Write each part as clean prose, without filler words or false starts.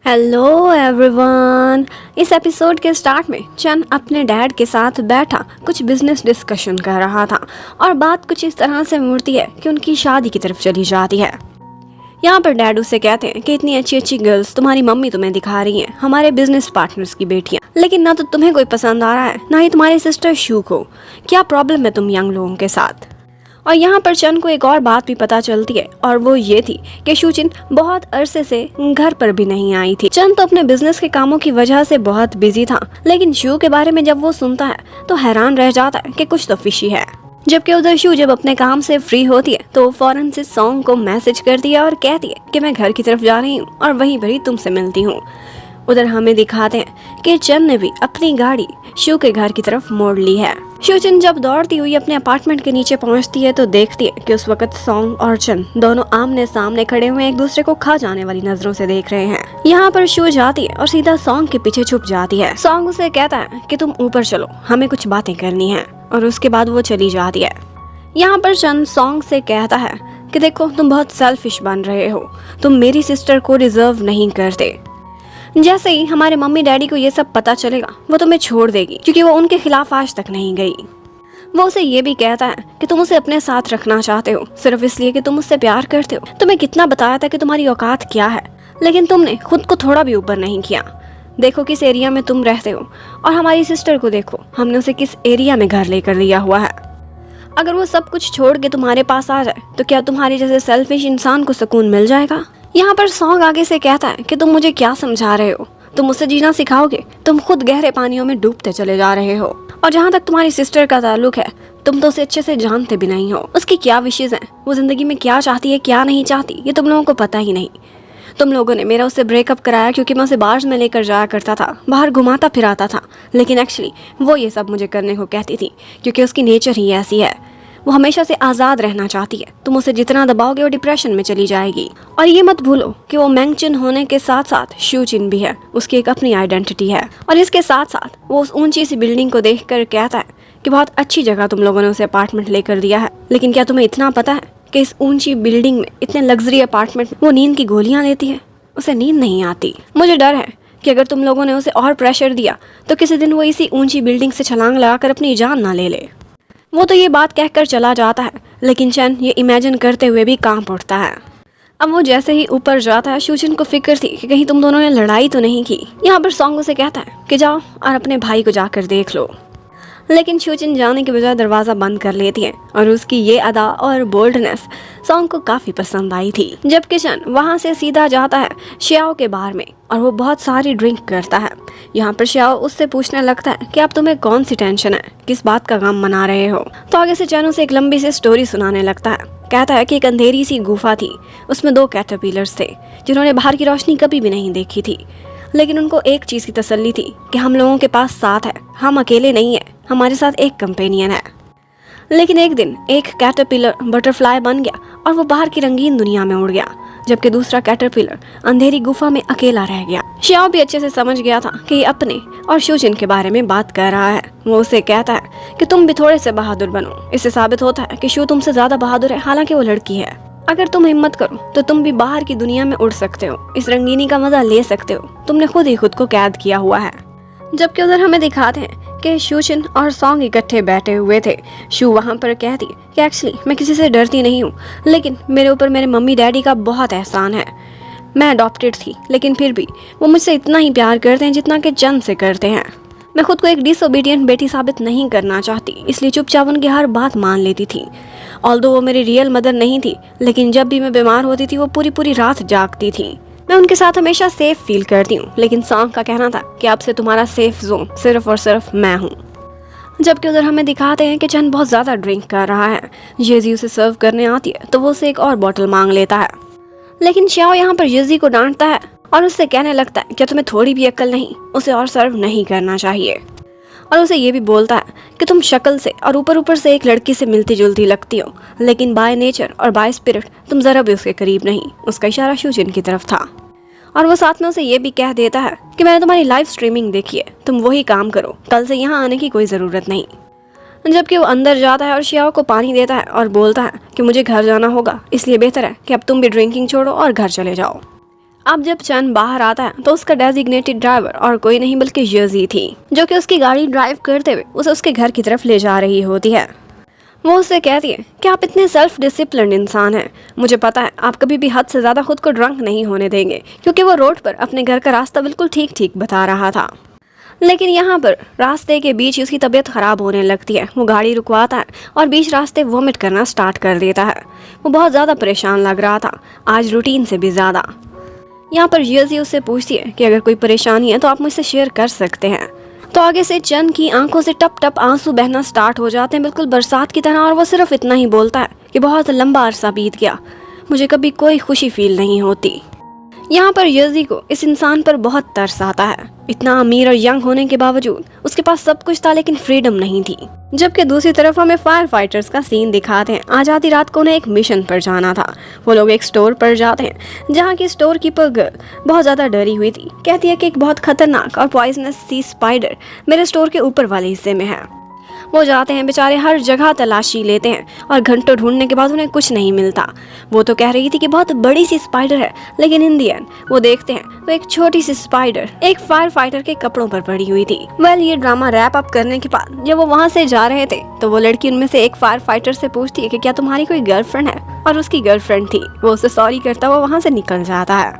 Hello everyone. इस episode के start में चन अपने डैड के साथ बैठा कुछ बिजनेस डिस्कशन कर रहा था और बात कुछ इस तरह से मुड़ती है कि उनकी शादी की तरफ चली जाती है। यहाँ पर डैड उससे कहते हैं कि इतनी अच्छी अच्छी गर्ल्स तुम्हारी मम्मी तुम्हें दिखा रही हैं, हमारे बिजनेस पार्टनर्स की बेटियां, लेकिन ना तो तुम्हें कोई पसंद आ रहा है ना ही तुम्हारी सिस्टर शू को। क्या प्रॉब्लम है तुम यंग लोगों के साथ? और यहाँ पर चन को एक और बात भी पता चलती है और वो ये थी कि शूचिन बहुत अरसे से घर पर भी नहीं आई थी। चन तो अपने बिजनेस के कामों की वजह से बहुत बिजी था, लेकिन शू के बारे में जब वो सुनता है तो हैरान रह जाता है कि कुछ तो फिशी है। जबकि उधर शू जब अपने काम से फ्री होती है तो फौरन से सॉन्ग को मैसेज करती है और कहती है कि मैं घर की तरफ जा रही हूँ और वहीं पर ही तुमसे मिलती हूँ। उधर हमें दिखाते हैं कि चन ने भी अपनी गाड़ी शू के घर की तरफ मोड़ ली है। शूचिन जब दौड़ती हुई अपने अपार्टमेंट के नीचे पहुंचती है तो देखती है कि उस वक्त सॉन्ग और चन दोनों आमने सामने खड़े हुए एक दूसरे को खा जाने वाली नजरों से देख रहे हैं। यहाँ पर शू जाती है और सीधा सॉन्ग के पीछे छुप जाती है। सॉन्ग उसे कहता है कि तुम ऊपर चलो, हमें कुछ बातें करनी है, और उसके बाद वो चली जाती है। यहाँ पर चन सॉन्ग से कहता है कि देखो तुम बहुत सेल्फिश बन रहे हो, तुम मेरी सिस्टर को डिजर्व नहीं करते। जैसे ही हमारे मम्मी डैडी को ये सब पता चलेगा वो तुम्हें छोड़ देगी, क्योंकि वो उनके खिलाफ आज तक नहीं गई। वो उसे ये भी कहता है कि तुम उसे अपने साथ रखना चाहते हो सिर्फ इसलिए कि तुम उससे प्यार करते हो। तुम्हें कितना बताया था कि तुम्हारी औकात क्या है, लेकिन तुमने खुद को थोड़ा भी ऊपर नहीं किया। देखो किस एरिया में तुम रहते हो, और हमारी सिस्टर को देखो, हमने उसे किस एरिया में घर लेकर दिया हुआ है। अगर वो सब कुछ छोड़ के तुम्हारे पास आ जाए तो क्या तुम्हारे जैसे सेल्फिश इंसान को सुकून मिल जाएगा? यहाँ पर सॉन्ग आगे से कहता है कि तुम मुझे क्या समझा रहे हो, तुम मुझसे जीना सिखाओगे, तुम खुद गहरे पानियों में डूबते चले जा रहे हो। और जहाँ तक तुम्हारी सिस्टर का ताल्लुक है, तुम तो उसे अच्छे से जानते भी नहीं हो। उसकी क्या विशेष हैं, वो जिंदगी में क्या चाहती है क्या नहीं चाहती, ये तुम लोगों को पता ही नहीं। तुम लोगों ने मेरा उससे ब्रेकअप कराया क्योंकि मैं उसे बार्स में लेकर जाया करता था, बाहर घुमाता फिराता था, लेकिन एक्चुअली वो ये सब मुझे करने को कहती थी क्योंकि उसकी नेचर ही ऐसी है। वो हमेशा से आज़ाद रहना चाहती है, तुम उसे जितना दबाओगे वो डिप्रेशन में चली जाएगी। और ये मत भूलो कि वो मैंगचिन होने के साथ साथ शूचिन भी है, उसकी एक अपनी आइडेंटिटी है। और इसके साथ साथ वो उस ऊंची सी बिल्डिंग को देखकर कहता है कि बहुत अच्छी जगह तुम लोगों ने उसे अपार्टमेंट लेकर दिया है, लेकिन क्या तुम्हें इतना पता है कि इस ऊंची बिल्डिंग में, इतने लग्जरी अपार्टमेंट में वो नींद की गोलियां लेती है, उसे नींद नहीं आती। मुझे डर है कि अगर तुम लोगों ने उसे और प्रेशर दिया तो किसी दिन वो इसी ऊंची बिल्डिंग से छलांग लगाकर अपनी जान ना ले ले। वो तो ये बात कहकर चला जाता है, लेकिन चन ये इमेजिन करते हुए भी कांप उठता है। अब वो जैसे ही ऊपर जाता है, शूचिन को फिक्र थी कि कहीं तुम दोनों ने लड़ाई तो नहीं की। यहाँ पर सॉन्ग उसे कहता है कि जाओ और अपने भाई को जाकर देख लो, लेकिन शूचिन जाने के बजाय दरवाज़ा बंद कर लेती है और उसकी ये अदा और बोल्डनेस सॉन्ग को काफ़ी पसंद आई थी। जबकि चन वहाँ से सीधा जाता है श्याओ के बार में और वो बहुत सारी ड्रिंक करता है। यहाँ पर श्याओ उससे पूछने लगता है कि अब तुम्हें कौन सी टेंशन है, किस बात का गम मना रहे हो। तो आगे से चन उसे एक लंबी सी स्टोरी सुनाने लगता है। कहता है कि एक अंधेरी सी गुफा थी, उसमें 2 कैटरपिलर्स थे जिन्होंने बाहर की रोशनी कभी भी नहीं देखी थी, लेकिन उनको एक चीज़ की तसल्ली थी कि हम लोगों के पास साथ है, हम अकेले नहीं है, हमारे साथ एक कंपेनियन है। लेकिन एक दिन एक कैटरपिलर बटरफ्लाई बन गया और वो बाहर की रंगीन दुनिया में उड़ गया, जबकि दूसरा कैटरपिलर अंधेरी गुफा में अकेला रह गया। श्याओ भी अच्छे से समझ गया था कि ये अपने और शूचिन के बारे में बात कर रहा है। वो उसे कहता है कि तुम भी थोड़े से बहादुर बनो। इससे साबित होता है कि शू तुमसे ज्यादा बहादुर है, हालांकि वो लड़की है। अगर तुम हिम्मत करो तो तुम भी बाहर की दुनिया में उड़ सकते हो, इस रंगीनी का मजा ले सकते हो, तुमने खुद ही खुद को कैद किया हुआ है। जबकि उधर हमें दिखाते हैं कि शूचिन और सॉन्ग इकट्ठे बैठे हुए थे। शू वहाँ पर कहती कि एक्चुअली मैं किसी से डरती नहीं हूँ, लेकिन मेरे ऊपर मेरे मम्मी डैडी का बहुत एहसान है। मैं अडॉप्टेड थी, लेकिन फिर भी वो मुझसे इतना ही प्यार करते हैं जितना कि चंद से करते हैं। मैं खुद को एक डिसोबीडियंट बेटी साबित नहीं करना चाहती, इसलिए चुपचाप उनकी हर बात मान लेती थी। ऑल्दो वो मेरी रियल मदर नहीं थी, लेकिन जब भी मैं बीमार होती थी वो पूरी पूरी रात जागती थी। मैं उनके साथ हमेशा सेफ फील करती हूँ, लेकिन सॉन्ग का कहना था कि अब से तुम्हारा सेफ जोन सिर्फ और सिर्फ मैं हूँ। जबकि उधर हमें दिखाते हैं कि चन बहुत ज़्यादा ड्रिंक कर रहा है। येजी उसे सर्व करने आती है तो वो उसे एक और बॉटल मांग लेता है, लेकिन श्याओ यहाँ पर येजी को डांटता है और उससे कहने लगता है क्या तुम्हें थोड़ी भी अक्ल नहीं, उसे और सर्व नहीं करना चाहिए। और उसे ये भी बोलता है कि तुम शक्ल से और ऊपर ऊपर से एक लड़की से मिलती जुलती लगती हो, लेकिन बाय नेचर और बाय स्पिरिट तुम जरा भी उसके करीब नहीं। उसका इशारा शूचिन की तरफ था। और वो साथ में उसे ये भी कह देता है कि मैंने तुम्हारी लाइव स्ट्रीमिंग देखी है, तुम वही काम करो, कल से यहाँ आने की कोई ज़रूरत नहीं। जबकि वो अंदर जाता है और श्याओ को पानी देता है और बोलता है कि मुझे घर जाना होगा, इसलिए बेहतर है कि अब तुम भी ड्रिंकिंग छोड़ो और घर चले जाओ। अब जब चन बाहर आता है तो उसका डेजिग्नेटेड ड्राइवर और कोई नहीं बल्कि यजी थी, जो कि उसकी गाड़ी ड्राइव करते हुए उसे उसके घर की तरफ ले जा रही होती है। वो उससे कहती है कि आप इतने सेल्फ डिसिप्लिन इंसान हैं, मुझे पता है आप कभी भी हद से ज़्यादा खुद को ड्रंक नहीं होने देंगे, क्योंकि वो रोड पर अपने घर का रास्ता बिल्कुल ठीक ठीक बता रहा था। लेकिन यहाँ पर रास्ते के बीच ही उसकी तबीयत ख़राब होने लगती है। वो गाड़ी रुकवाता है और बीच रास्ते वोमिट करना स्टार्ट कर देता है। वो बहुत ज़्यादा परेशान लग रहा था, आज रूटीन से भी ज़्यादा। यहाँ पर यजी उससे पूछती है कि अगर कोई परेशानी है तो आप मुझसे शेयर कर सकते हैं। तो आगे से चन की आंखों से टप टप आंसू बहना स्टार्ट हो जाते हैं, बिल्कुल बरसात की तरह, और वो सिर्फ इतना ही बोलता है कि बहुत लंबा अरसा बीत गया, मुझे कभी कोई खुशी फील नहीं होती। यहाँ पर यजी को इस इंसान पर बहुत तरस आता है। इतना अमीर और यंग होने के बावजूद उसके पास सब कुछ था, लेकिन फ्रीडम नहीं थी। जबकि दूसरी तरफ हमें फायर फाइटर्स का सीन दिखाते हैं। आज आधी रात को उन्हें एक मिशन पर जाना था। वो लोग एक स्टोर पर जाते हैं, जहाँ की स्टोर कीपर गर्ल बहुत ज़्यादा डरी हुई थी। कहती है कि एक बहुत खतरनाक और पॉइजनस सी स्पाइडर मेरे स्टोर के ऊपर वाले हिस्से में है। वो जाते हैं, बेचारे हर जगह तलाशी लेते हैं और घंटों ढूंढने के बाद उन्हें कुछ नहीं मिलता। वो तो कह रही थी कि बहुत बड़ी सी स्पाइडर है, लेकिन इन दी एंड वो देखते हैं तो एक छोटी सी स्पाइडर एक फायर फाइटर के कपड़ों पर पड़ी हुई थी। ये ड्रामा रैप अप करने के बाद जब वो वहाँ से जा रहे थे तो वो लड़की उनमें से एक फायर फाइटर से पूछती है कि क्या तुम्हारी कोई गर्लफ्रेंड है, और उसकी गर्लफ्रेंड थी। वो उसे सॉरी करता हुआ वहाँ से निकल जाता है।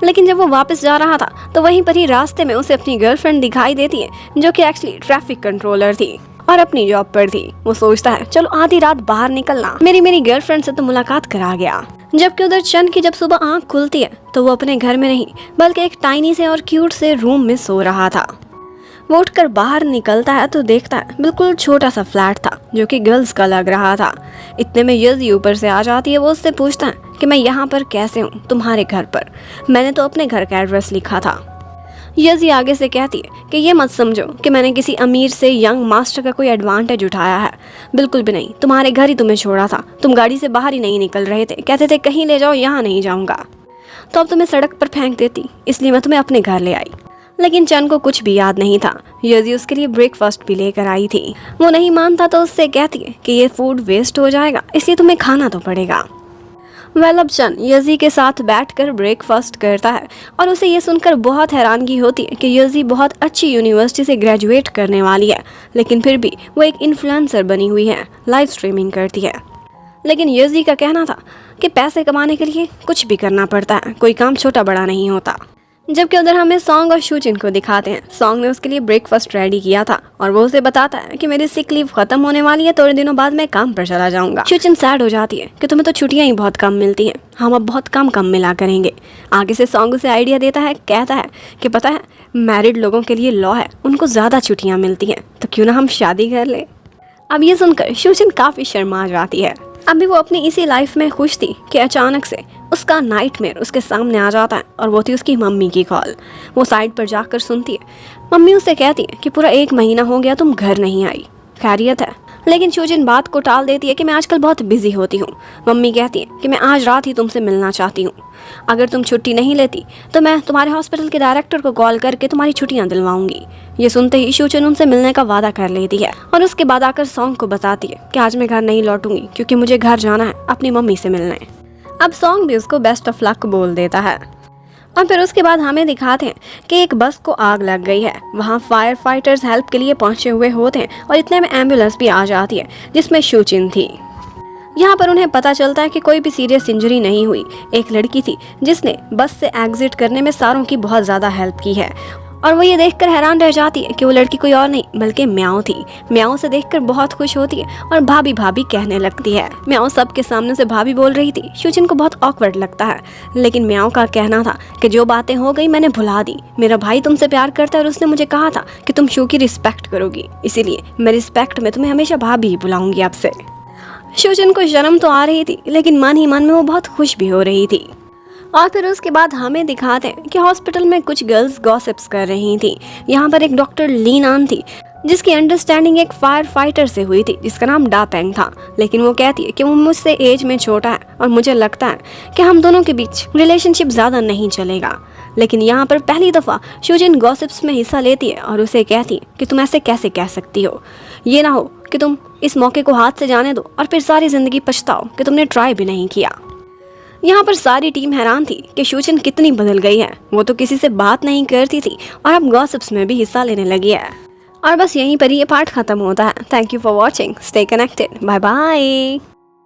लेकिन जब वो वापस जा रहा था तो वहीं पर ही रास्ते में उसे अपनी गर्लफ्रेंड दिखाई देती है, जो कि एक्चुअली ट्रैफिक कंट्रोलर थी और अपनी जॉब पर थी। वो सोचता है चलो आधी रात बाहर निकलना, मेरी गर्लफ्रेंड से तो मुलाकात करा गया। जबकि उधर चन की जब सुबह आंख खुलती है तो वो अपने घर में नहीं बल्कि एक टाइनी से और क्यूट से रूम में सो रहा था। वो उठकर बाहर निकलता है तो देखता है बिल्कुल छोटा सा फ्लैट था, जो कि गर्ल्स का लग रहा था। इतने में यजी ऊपर से आ जाती है। वो उससे पूछता है कि मैं यहाँ पर कैसे हूँ तुम्हारे घर पर, मैंने तो अपने घर का एड्रेस लिखा था। यजी आगे से कहती है कि ये मत समझो कि मैंने किसी अमीर से यंग मास्टर का कोई एडवांटेज उठाया है, बिल्कुल भी नहीं। तुम्हारे घर ही तुम्हें छोड़ा था, तुम गाड़ी से बाहर ही नहीं निकल रहे थे, कहते थे कहीं ले जाओ, यहाँ नहीं जाऊँगा, तो अब तुम्हें सड़क पर फेंक देती, इसलिए मैं तुम्हें अपने घर ले आई। लेकिन चन को कुछ भी याद नहीं था। यजी उसके लिए ब्रेकफास्ट भी लेकर आई थी। वो नहीं मानता तो उससे कहती है कि ये फूड वेस्ट हो जाएगा, इसलिए तुम्हें खाना तो पड़ेगा। अब चन यजी के साथ बैठकर ब्रेकफास्ट करता है और उसे ये सुनकर बहुत हैरानगी होती है कि यजी बहुत अच्छी यूनिवर्सिटी से ग्रेजुएट करने वाली है, लेकिन फिर भी वो एक इन्फ्लुएंसर बनी हुई है, लाइव स्ट्रीमिंग करती है। लेकिन यजी का कहना था कि पैसे कमाने के लिए कुछ भी करना पड़ता है, कोई काम छोटा बड़ा नहीं होता। जबकि उधर हमें सॉन्ग और शूचिन को दिखाते हैं। सॉन्ग ने उसके लिए ब्रेकफास्ट रेडी किया था और वो उसे बताता है कि मेरी सिक लीव खत्म होने वाली है, थोड़े दिनों बाद मैं काम पर चला जाऊंगा। शूचिन सैड हो जाती है कि तुम्हें तो छुट्टियां ही बहुत कम मिलती हैं, हम अब बहुत कम मिला करेंगे। आगे से सॉन्ग उसे आइडिया देता है, कहता है कि पता है मैरिड लोगों के लिए लॉ है, उनको ज़्यादा छुट्टियाँ मिलती हैं, तो क्यों ना हम शादी कर ले। अब ये सुनकर शूचिन काफ़ी शर्मा जाती है। अभी वो अपनी इसी लाइफ में खुश थी कि अचानक से उसका नाइटमेयर उसके सामने आ जाता है और वो थी उसकी मम्मी की कॉल। वो साइड पर जाकर सुनती है। मम्मी उससे कहती है कि पूरा 1 महीना हो गया तुम घर नहीं आई, खैरियत है? लेकिन शूजिन बात को टाल देती है कि मैं आजकल बहुत बिजी होती हूँ। मम्मी कहती है कि मैं आज रात ही तुमसे मिलना चाहती हूँ, अगर तुम छुट्टी नहीं लेती तो मैं तुम्हारे हॉस्पिटल के डायरेक्टर को कॉल करके तुम्हारी छुट्टियाँ दिलवाऊंगी। ये सुनते ही शूजिन उनसे मिलने का वादा कर लेती है और उसके बाद आकर सॉन्ग को बताती है कि आज मैं घर नहीं लौटूंगी क्योंकि मुझे घर जाना है अपनी मम्मी से मिलने। अब सॉन्ग भी उसको बेस्ट ऑफ लक बोल देता है और फिर उसके बाद हमें दिखाते हैं कि एक बस को आग लग गई है। वहाँ फायर फाइटर्स हेल्प के लिए पहुंचे हुए होते हैं और इतने में एम्बुलेंस भी आ जाती है जिसमें शूचिन थी। यहाँ पर उन्हें पता चलता है कि कोई भी सीरियस इंजरी नहीं हुई। एक लड़की थी जिसने बस से एग्जिट करने में सारों की बहुत ज़्यादा हेल्प की है और वो ये देखकर हैरान रह जाती है कि वो लड़की कोई और नहीं बल्कि म्याओ थी। म्याओ से देखकर बहुत खुश होती है और भाभी भाभी कहने लगती है। म्याओ सबके सामने से भाभी बोल रही थी। शूचिन को बहुत ऑकवर्ड लगता है, लेकिन म्याओ का कहना था कि जो बातें हो गई मैंने भुला दी। मेरा भाई तुमसे प्यार करता है और उसने मुझे कहा था कि तुम शू की रिस्पेक्ट करोगी, इसीलिए मैं रिस्पेक्ट में तुम्हें हमेशा भाभी ही बुलाऊंगी आपसे। शूचिन को शर्म तो आ रही थी, लेकिन मन ही मन में वो बहुत खुश भी हो रही थी। और फिर उसके बाद हमें दिखाते हैं कि हॉस्पिटल में कुछ गर्ल्स गॉसिप्स कर रही थी। यहाँ पर एक डॉक्टर ली नान थी जिसकी अंडरस्टैंडिंग एक फायर फाइटर से हुई थी जिसका नाम डा पेंग था, लेकिन वो कहती है कि वो मुझसे एज में छोटा है और मुझे लगता है कि हम दोनों के बीच रिलेशनशिप ज़्यादा नहीं चलेगा। लेकिन यहाँ पर पहली दफ़ा शूजिन गॉसिप्स में हिस्सा लेती है और उसे कहती है कि तुम ऐसे कैसे कह सकती हो, ये ना हो कि तुम इस मौके को हाथ से जाने दो और फिर सारी ज़िंदगी पछताओ कि तुमने ट्राई भी नहीं किया। यहाँ पर सारी टीम हैरान थी कि शूचन कितनी बदल गई है। वो तो किसी से बात नहीं करती थी और अब गॉसिप्स में भी हिस्सा लेने लगी है। और बस यहीं पर ये पार्ट खत्म होता है। Thank you for watching, stay connected, bye bye.